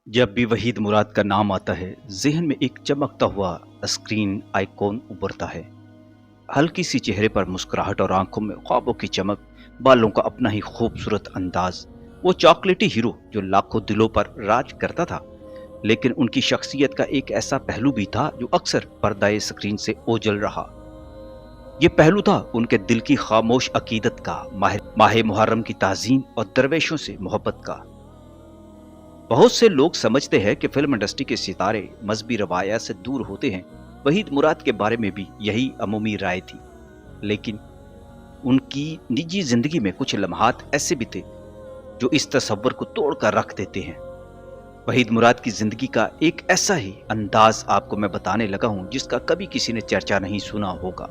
जब भी वहीद मुराद का नाम आता है, ज़हन में एक चमकता हुआ स्क्रीन आइकॉन उभरता है। हल्की सी चेहरे पर मुस्कुराहट और आंखों में ख्वाबों की चमक, बालों का अपना ही खूबसूरत अंदाज। वो चॉकलेटी हीरो जो लाखों दिलों पर राज करता था। लेकिन उनकी शख्सियत का एक ऐसा पहलू भी था जो अक्सर पर्दाए स्क्रीन से ओझल रहा। ये पहलू था उनके दिल की खामोश अकीदत का, माह मुहर्रम की ताज़ीम और दरवेशों से मोहब्बत का। बहुत से लोग समझते हैं कि फिल्म इंडस्ट्री के सितारे मजहबी रवायात से दूर होते हैं। वहीद मुराद के बारे में भी यही अमूमी राय थी। लेकिन उनकी निजी जिंदगी में कुछ लम्हात ऐसे भी थे जो इस तस्वर को तोड़कर रख देते हैं। वहीद मुराद की जिंदगी का एक ऐसा ही अंदाज आपको मैं बताने लगा हूं जिसका कभी किसी ने चर्चा नहीं सुना होगा।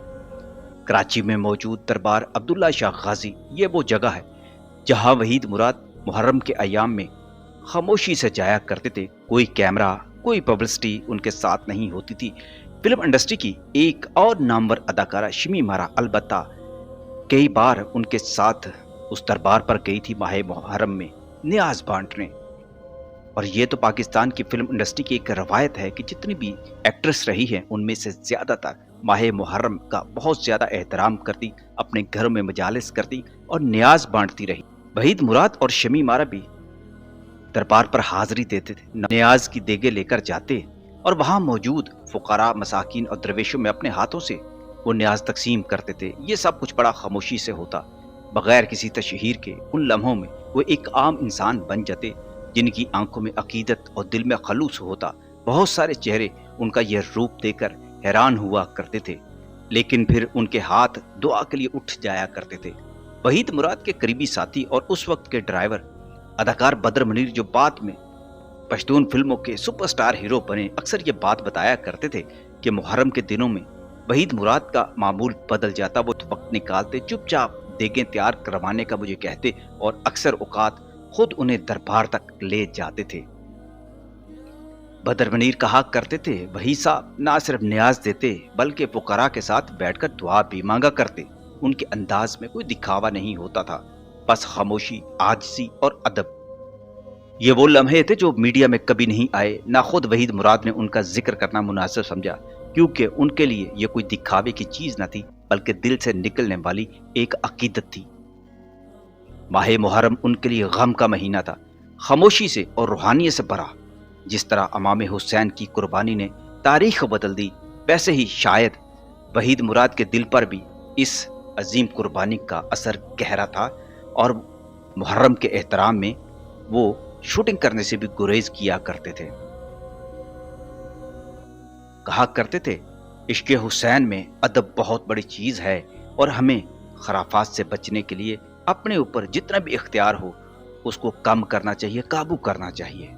कराची में मौजूद दरबार अब्दुल्ला शाह गाजी ये वो जगह है जहां वहीद मुराद मुहर्रम के अयाम में खामोशी से जाया करते थे। कोई कैमरा, कोई पब्लिसिटी उनके साथ नहीं होती थी। फिल्म इंडस्ट्री की एक और नामवर अदाकारा शमी मारा अलबत्ता कई बार उनके साथ उस दरबार पर गई थी माह मुहर्रम में न्याज बांटने। और ये तो पाकिस्तान की फिल्म इंडस्ट्री की एक रवायत है कि जितनी भी एक्ट्रेस रही हैं उनमें से ज्यादातर माह मुहर्रम का बहुत ज्यादा एहतराम करती, अपने घरों में मजालिस करती और न्याज बांटती रही। वहीद मुराद और शमी मारा भी दरबार पर हाजिरी देते थे, न्याज की देगे लेकर जाते और वहां मौजूद फुकारा, मसाकिन और दरवेशों में अपने हाथों से वो न्याज तकसीम करते थे। ये सब कुछ बड़ा खामोशी से होता, बगैर किसी तशहीर के। उन लम्हों में वो एक आम इंसान बन जाते जिनकी आंखों में अकीदत और दिल में खलूस होता। बहुत सारे चेहरे उनका यह रूप देखकर हैरान हुआ करते थे, लेकिन फिर उनके हाथ दुआ के लिए उठ जाया करते थे। वहीद मुराद के करीबी साथी और उस वक्त के ड्राइवर अदाकार बदर मुनीर, जो बाद में पश्तून फिल्मों के सुपरस्टार हीरो बने, अक्सर ये बात बताया करते थे कि मुहर्रम के दिनों में वहीद मुराद का मामूल बदल जाता। वो वक्त निकालते, चुपचाप देगें तैयार करवाने का मुझे कहते और अक्सर औकात खुद उन्हें दरबार तक ले जाते थे। बदर मुनीर कहा करते थे, वही साहब ना सिर्फ न्याज देते बल्कि फुकरा के साथ बैठकर दुआ भी मांगा करते। उनके अंदाज में कोई दिखावा नहीं होता था, बस खामोशी, आजिज़ी और अदब। ये वो लम्हे थे जो मीडिया में कभी नहीं आए। ना खुद वहीद मुराद ने उनका जिक्र करना मुनासिब समझा, क्योंकि उनके लिए ये कोई दिखावे की चीज न थी बल्कि दिल से निकलने वाली एक अकीदत थी। माह मुहर्रम उनके लिए गम का महीना था, खामोशी से और रूहानियत से भरा। जिस तरह इमाम हुसैन की कुर्बानी ने तारीख बदल दी, वैसे ही शायद वहीद मुराद के दिल पर भी इस अजीम कुर्बानी का असर गहरा था। और मुहर्रम के एहतराम में वो शूटिंग करने से भी गुरेज किया करते थे। कहा करते थे, इश्क हुसैन में अदब बहुत बड़ी चीज है और हमें खराफात से बचने के लिए अपने ऊपर जितना भी इख्तियार हो उसको कम करना चाहिए, काबू करना चाहिए।